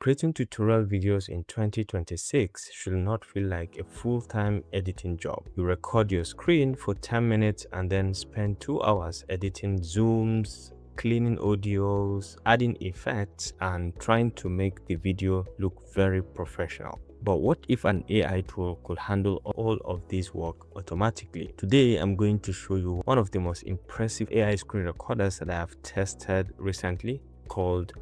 Creating tutorial videos in 2026 should not feel like a full-time editing job. You record your screen for 10 minutes and then spend 2 hours editing zooms, cleaning audios, adding effects, and trying to make the video look very professional. But what if an AI tool could handle all of this work automatically? Today, I'm going to show you one of the most impressive AI screen recorders that I have tested recently, called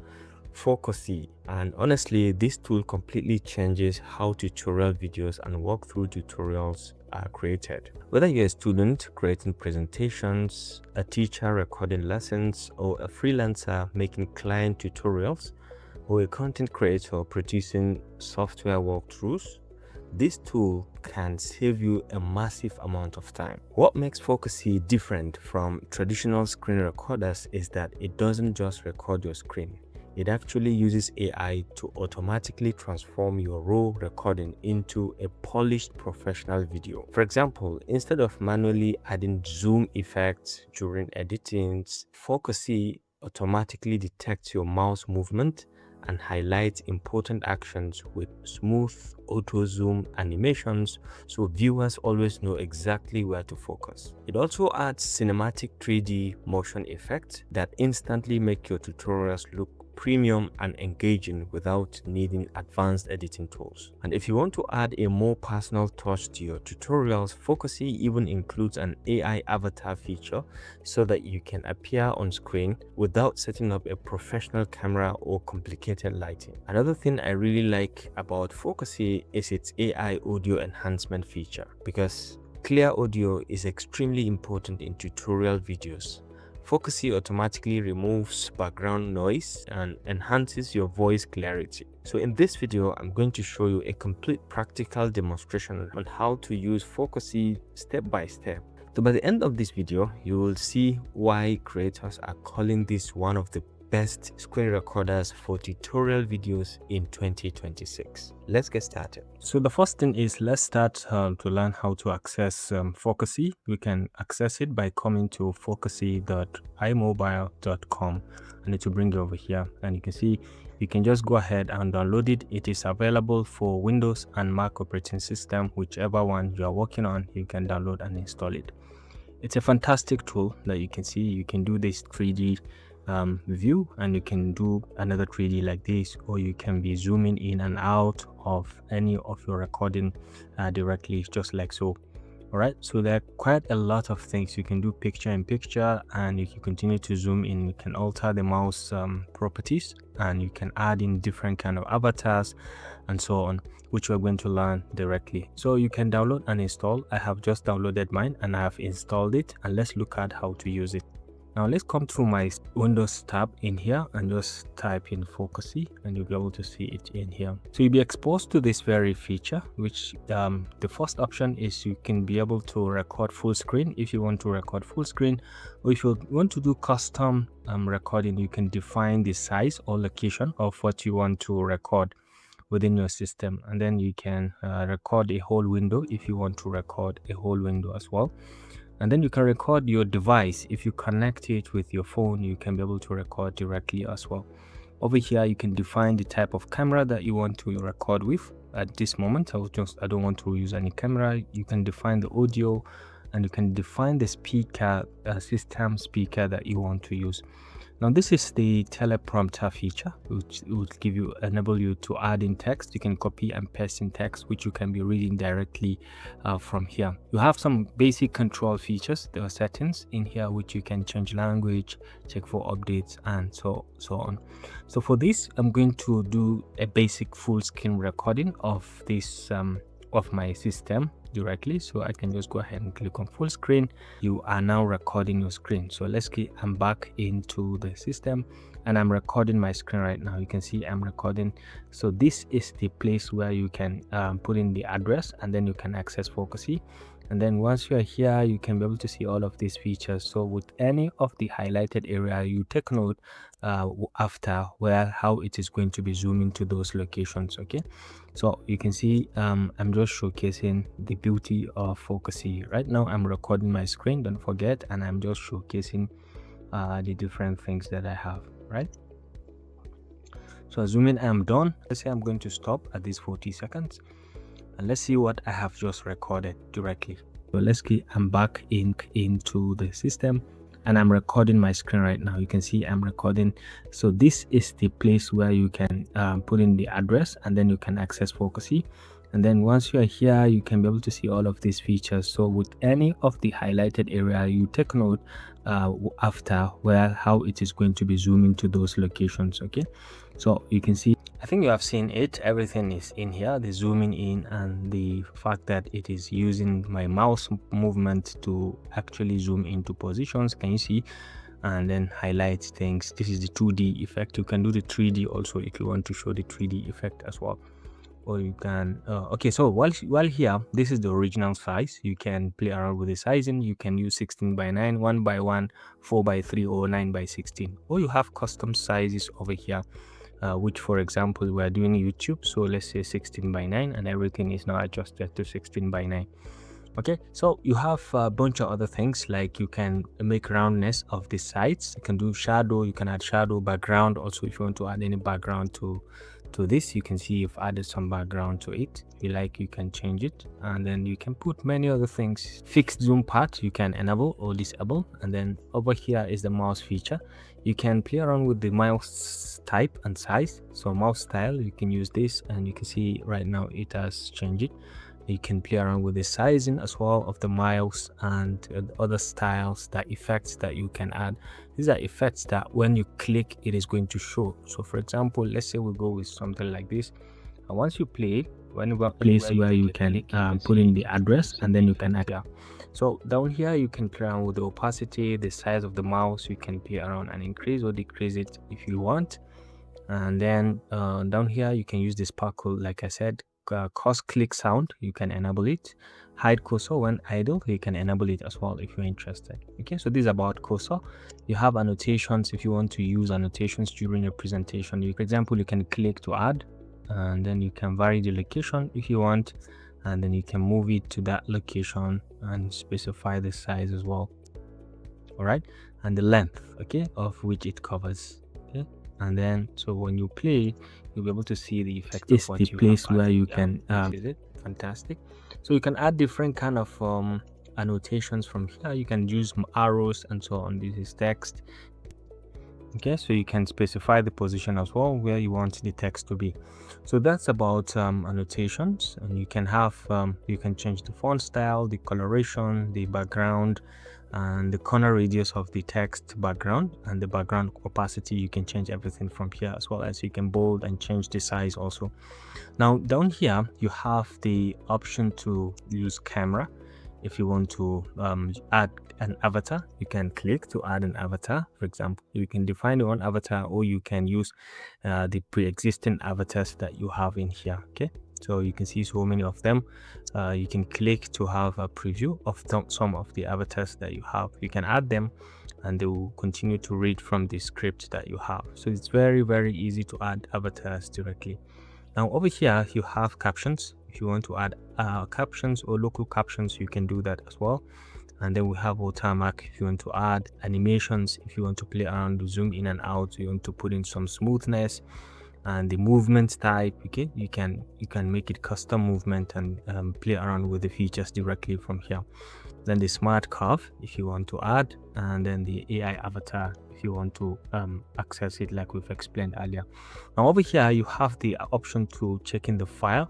FocuSee. And honestly, this tool completely changes how tutorial videos and walkthrough tutorials are created. Whether you're a student creating presentations, a teacher recording lessons, or a freelancer making client tutorials, or a content creator producing software walkthroughs, this tool can save you a massive amount of time. What makes FocuSee different from traditional screen recorders is that it doesn't just record your screen. It actually uses AI to automatically transform your raw recording into a polished professional video. For example, instead of manually adding zoom effects during editing, FocuSee automatically detects your mouse movement and highlights important actions with smooth auto zoom animations, so viewers always know exactly where to focus. It also adds cinematic 3D motion effects that instantly make your tutorials look premium and engaging without needing advanced editing tools. And if you want to add a more personal touch to your tutorials, FocuSee even includes an AI avatar feature so that you can appear on screen without setting up a professional camera or complicated lighting. Another thing I really like about FocuSee is its AI audio enhancement feature, because clear audio is extremely important in tutorial videos. FocuSee automatically removes background noise and enhances your voice clarity. So in this video, I'm going to show you a complete practical demonstration on how to use FocuSee step by step. So by the end of this video, you will see why creators are calling this one of the best screen recorders for tutorial videos in 2026. Let's get started. So the first thing is, let's start to learn how to access FocuSee. We can access it by coming to focusee.imobile.com, and it will bring you over here, and you can see you can just go ahead and download it. It is available for Windows and Mac operating system. Whichever one you are working on, you can download and install it. It's a fantastic tool that you can see. You can do this 3D view, and you can do another 3D like this, or you can be zooming in and out of any of your recording directly, just like so. All right, so there are quite a lot of things you can do, picture in picture, and you can continue to zoom in. You can alter the mouse properties, and you can add in different kind of avatars and so on, which we're going to learn directly. So you can download and install. I have just downloaded mine and I have installed it, and let's look at how to use it. Now let's come through my Windows tab in here and just type in FocuSee, and you'll be able to see it in here. So you'll be exposed to this very feature, which the first option is you can be able to record full screen if you want to record full screen, or if you want to do custom recording, you can define the size or location of what you want to record within your system, and then you can record a whole window if you want to record a whole window as well. And then you can record your device. If you connect it with your phone, you can be able to record directly as well. Over here, you can define the type of camera that you want to record with. At this moment, I don't want to use any camera. You can define the audio, and you can define the speaker, system speaker that you want to use. Now this is the teleprompter feature, which will enable you to add in text. You can copy and paste in text, which you can be reading directly from here. You have some basic control features. There are settings in here which you can change language, check for updates, and so on. So for this, I'm going to do a basic full screen recording of this of my system directly. So I can just go ahead and click on full screen. You are now recording your screen. So I'm back into the system and I'm recording my screen right now. You can see I'm recording. So this is the place where you can put in the address, and then you can access FocuSee. And then once you're here, you can be able to see all of these features. So with any of the highlighted area, you take note after how it is going to be zooming to those locations. Okay, so you can see I'm just showcasing the beauty of FocuSee. Right now I'm recording my screen, don't forget, and I'm just showcasing the different things that I have, right? So assuming I'm done, let's say I'm going to stop at these 40 seconds, and let's see what I have just recorded directly. So let's see, I'm back into the system and I'm recording my screen right now. You can see I'm recording. So this is the place where you can put in the address, and then you can access FocuSee. And then once you are here, you can be able to see all of these features. So with any of the highlighted area, you take note after where how it is going to be zooming to those locations. Okay, so you can see, I think you have seen it, everything is in here, the zooming in and the fact that it is using my mouse movement to actually zoom into positions. Can you see? And then highlight things. This is the 2D effect. You can do the 3D also if you want to show the 3D effect as well. Or you can okay, so while here, this is the original size. You can play around with the sizing. You can use 16:9, 1:1, 4:3, or 9:16, or you have custom sizes over here, which for example we are doing YouTube, so let's say 16:9, and everything is now adjusted to 16:9. Okay, so you have a bunch of other things, like you can make roundness of the sides, you can do shadow, you can add shadow, background also. If you want to add any background to this, you can see you've added some background to it. If you like, you can change it, and then you can put many other things. Fixed zoom part you can enable or disable, and then over here is the mouse feature. You can play around with the mouse type and size. So mouse style, you can use this, and you can see right now it has changed it. You can play around with the sizing as well of the mouse, and other styles, that effects that you can add. These are effects that when you click, it is going to show. So for example, let's say we go with something like this, and once you play, when you place where you can put in the address, and then you can add here. So down here you can play around with the opacity, the size of the mouse. You can play around and increase or decrease it if you want. And then down here you can use the sparkle, like I said. Cause click sound, you can enable it. Hide cursor when idle, you can enable it as well if you're interested. Okay, so this is about cursor. You have annotations. If you want to use annotations during your presentation, for example, you can click to add, and then you can vary the location if you want, and then you can move it to that location and specify the size as well. All right, and the length, okay, of which it covers. Okay, and then so when you play, you'll be able to see the effect of what you place where you can is it fantastic. So you can add different kind of annotations from here. You can use arrows and so on. This is text. Okay, so you can specify the position as well where you want the text to be. So that's about annotations. And you can have you can change the font style, the coloration, the background, and the corner radius of the text background, and the background opacity. You can change everything from here, as well as you can bold and change the size also. Now down here you have the option to use camera. If you want to add an avatar, you can click to add an avatar. For example, you can define your own avatar, or you can use the pre-existing avatars that you have in here. Okay, so you can see so many of them. You can click to have a preview of some of the avatars that you have. You can add them, and they will continue to read from the script that you have. So it's very, very easy to add avatars directly. Now over here you have captions. If you want to add captions or local captions, you can do that as well. And then we have watermark if you want to add animations, if you want to play around, zoom in and out, you want to put in some smoothness, and the movement type. Okay, you can make it custom movement and play around with the features directly from here. Then the smart curve if you want to add, and then the AI avatar if you want to access it, like we've explained earlier. Now over here you have the option to check in the file.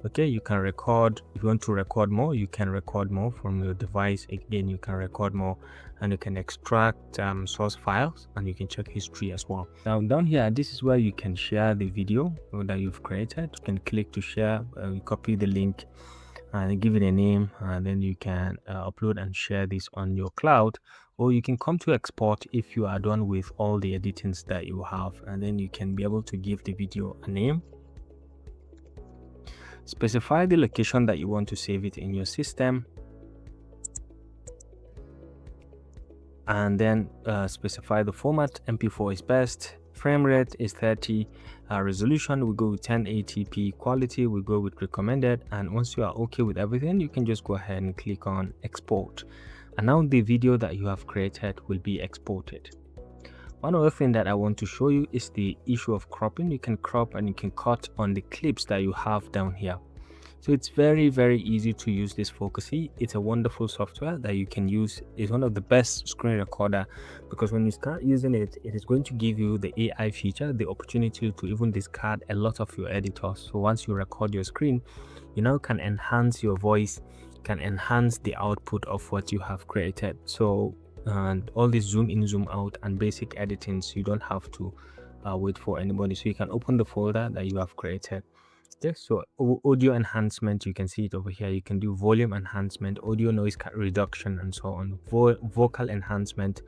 Okay, you can record. If you want to record more, you can record more from your device. Again, you can record more, and you can extract source files, and you can check history as well. Now down here, this is where you can share the video that you've created. You can click to share, copy the link and give it a name, and then you can upload and share this on your cloud, or you can come to export if you are done with all the editings that you have, and then you can be able to give the video a name. Specify the location that you want to save it in your system, and then specify the format. MP4 is best, frame rate is 30, resolution we go with 1080p, quality we go with recommended. And once you are okay with everything, you can just go ahead and click on export, and now the video that you have created will be exported. One other thing that I want to show you is the issue of cropping. You can crop and you can cut on the clips that you have down here. So it's very easy to use this FocuSee. It's a wonderful software that you can use. It's one of the best screen recorder, because when you start using it, it is going to give you the AI feature, the opportunity to even discard a lot of your editors. So once you record your screen, you now can enhance your voice, can enhance the output of what you have created. So and all this zoom in, zoom out, and basic editing, so you don't have to wait for anybody. So you can open the folder that you have created. Yes, so audio enhancement, you can see it over here. You can do volume enhancement, audio noise reduction, and so on, vocal enhancement,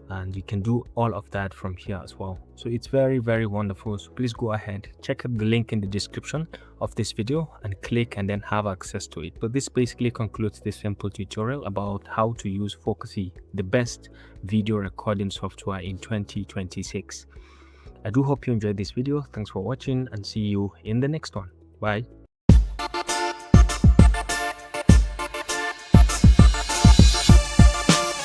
and you can do all of that from here as well. So it's very wonderful. So please go ahead, check out the link in the description of this video and click and then have access to it. But this basically concludes this simple tutorial about how to use FocuSee, the best video recording software in 2026. I do hope you enjoyed this video. Thanks for watching and see you in the next one. Bye.